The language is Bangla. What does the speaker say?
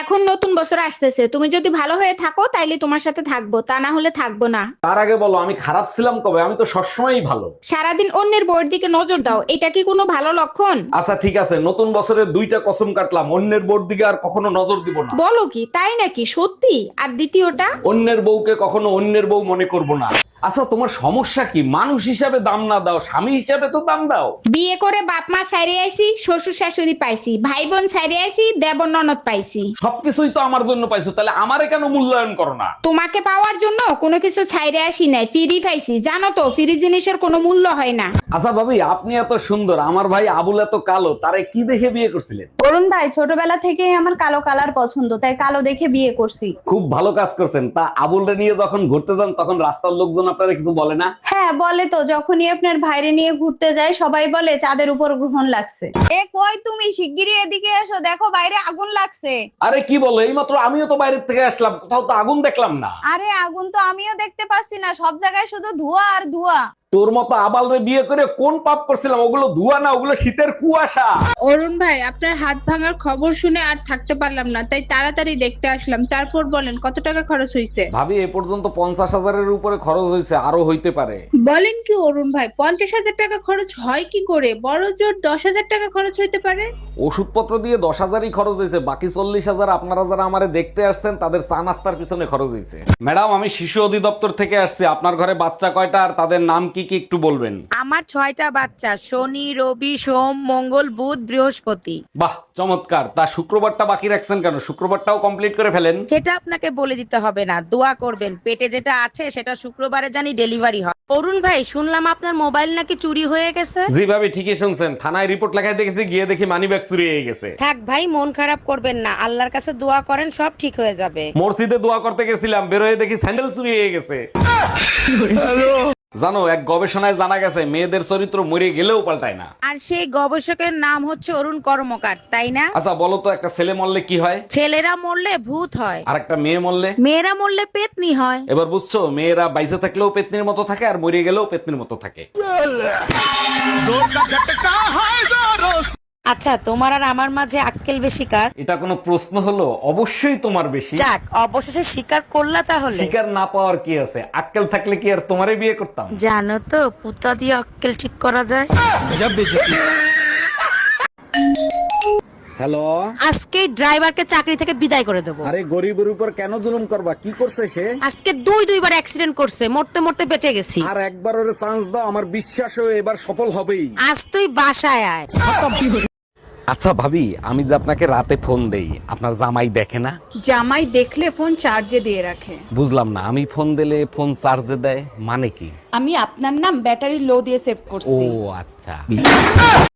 এখন নতুন বছর আসতেছে, তুমি যদি ভালো হয়ে থাকো তাইলে তোমার সাথে থাকবো, তা না হলে থাকবো না। তার আগে বলো আমি খারাপ ছিলাম কবে? আমি তো সবসময়ই ভালো। সারাদিন অন্যের বউয়ের দিকে নজর দাও, এটা কি কোনো ভালো লক্ষণ? আচ্ছা ঠিক আছে, নতুন বছরে 2টা কসম কাটলাম, অন্যের বোর দিকে আর কখনো নজর দিব না। বলো কি, তাই নাকি? সত্যি? আর দ্বিতীয়টা? অন্যের বউকে কখনো অন্যের বউ মনে করব না। আচ্ছা তোমার সমস্যা কি? মানুষ হিসাবে দাম না দাও, স্বামী হিসাবে তো দাম দাও। বিয়ে করে বাপ মা ছাইরে আইছি, শ্বশুর শাশুড়ি পাইছি, ভাই বোন ছাইরে আইছি, দেবর ননদ পাইছি। সবকিছুই তো আমার জন্য পাইছো, তাহলে আমারে কেন মূল্যায়ন করো না? তোমাকে পাওয়ার জন্য কোনো কিছু ছাইরে আসি নাই, ফ্রি পাইছি। জানো তো ফ্রি জিনিসের কোনো মূল্য হয় না। আচ্ছা ভাবি, আপনি এত সুন্দর, আমার ভাই আবুল এত কালো, তারে কি দেখে বিয়ে করছিলেন? অরুণ ভাই ছোটবেলা থেকেই আমার কালো কালার পছন্দ, তাই কালো দেখে বিয়ে করছি। খুব ভালো কাজ করছেন। তা আবুলরে নিয়ে যখন ঘুরতে যান তখন রাস্তার লোকজন আপনারা কিছু বলে না? হ্যাঁ বলে তো, যখনই আপনার ভাইরে নিয়ে ঘুরতে যাই সবাই বলে চাঁদের উপর গ্রহণ লাগছে। এ কই তুমি, শিগগিরই এদিকে এসো, দেখো বাইরে আগুন লাগছে। আরে কি বলো, এইমাত্র আমিও তো বাইরের থেকে আসলাম, কোথাও তো আগুন দেখলাম না। আরে আগুন তো আমিও দেখতে পাচ্ছি না, সব জায়গায় শুধু ধোঁয়া আর ধোঁয়া। তোর মতো আবালরে বিয়ে করে কোন পাপ করছিলাম? ওগুলো ধোঁয়া না, ওগুলো শীতের কুয়াশা। অরুণ ভাই, আপনার হাত ভাঙার খবর শুনে আর থাকতে পারলাম না, তাই তাড়াতাড়ি দেখতে আসলাম। তারপর বলেন কত টাকা খরচ হয়েছে? ভাবি এ পর্যন্ত 50,000-এর উপরে খরচ হয়েছে, আরো হইতে পারে। বলেন কি অরুণ ভাই, 50,000 টাকা খরচ হয় কি করে? বড় জোর 10,000 টাকা খরচ হইতে পারে। ওষুধপত্র দিয়ে 10,000-ই খরচ হয়েছে, বাকি 40,000 আপনারা যারা আমারে দেখতে আসছেন তাদের চা নাস্তার পিছনে খরচ হয়েছে। ম্যাডাম, আমি শিশু অধিদপ্তর থেকে আসছি। আপনার ঘরে বাচ্চা কয়টা আর তাদের নাম কি কি একটু বলবেন? আমার 6টা বাচ্চা, শনি রবি সোম মঙ্গল বুধ বৃহস্পতি। বাহ চমৎকার। তা শুক্রবারটা বাকি রাখছেন কেন? শুক্রবারটাও কমপ্লিট করে ফেলেন। সেটা আপনাকে বলে দিতে হবে না, দোয়া করবেন পেটে যেটা আছে সেটা শুক্রবারে জানি ডেলিভারি হয়। অরুণ ভাই, শুনলাম আপনার মোবাইল নাকি চুরি হয়ে গেছে। জি ভাবি, ঠিকই শুনছেন। থানায় রিপোর্ট লেখায় দেখেছি, গিয়ে দেখি মানিব্যাগ চুরি হয়ে গেছে। থাক ভাই, মন খারাপ করবেন না, আল্লাহর কাছে দোয়া করেন, সব ঠিক হয়ে যাবে। মসজিদে দোয়া করতে গেছিলাম, বেরোয় দেখি স্যান্ডেল চুরি হয়ে গেছে। জানো, এক গবেষণায় জানা গেছে মেয়েদের চরিত্র মরে গেলেও পাল্টায় না। আর সেই গবেষকের নাম হচ্ছে অরুণ কর্মকার, তাই না? আচ্ছা বলো তো, একটা ছেলে মরলে কি হয়? ছেলেরা মরলে ভূত হয়, আর একটা মেয়ে মরলে? মেয়েরা মরলে পেতনি হয়। এবার বুঝছো, মেয়েরা বাইসে থাকলেও পেতনির মতো থাকে আর মরে গেলেও পেতনির মতো থাকে। আচ্ছা, তোমার আর আমার মাঝে আক্কেল বেশি কার? এটা কোনো প্রশ্ন হলো? অবশ্যই তোমার বেশি। যাক, অবশেষে স্বীকার করলা তাহলে। শিকার না পাওয়ার কি আছে? আক্কেল থাকলে কি আর তোমারে বিয়ে করতাম? জানো তো, পুতা দিয়ে আক্কেল ঠিক করা যায়। হ্যালো, আজকে ড্রাইভারকে চাকরি থেকে বিদায় করে দেবো। আরে গরিবের উপর কেন জুলুম করবা? কি করছে সে? আজকে দুইবার অ্যাক্সিডেন্ট করছে, মরতে মরতে বেঁচে গেছি। আর একবার ওরে চান্স দাও, আমার বিশ্বাস ও এবার সফল হবেই। আজ তুই বাসায় আয়। আচ্ছা ভাবি, আমি যে আপনাকে রাতে ফোন দেই, আপনার জামাই দেখে না? জামাই দেখলে ফোন চার্জে দিয়ে রাখে। বুঝলাম না, আমি ফোন দিলে ফোন চার্জে দেয় মানে কি? আমি আপনার নাম ব্যাটারি লো দিয়ে সেভ ও করছি। আচ্ছা।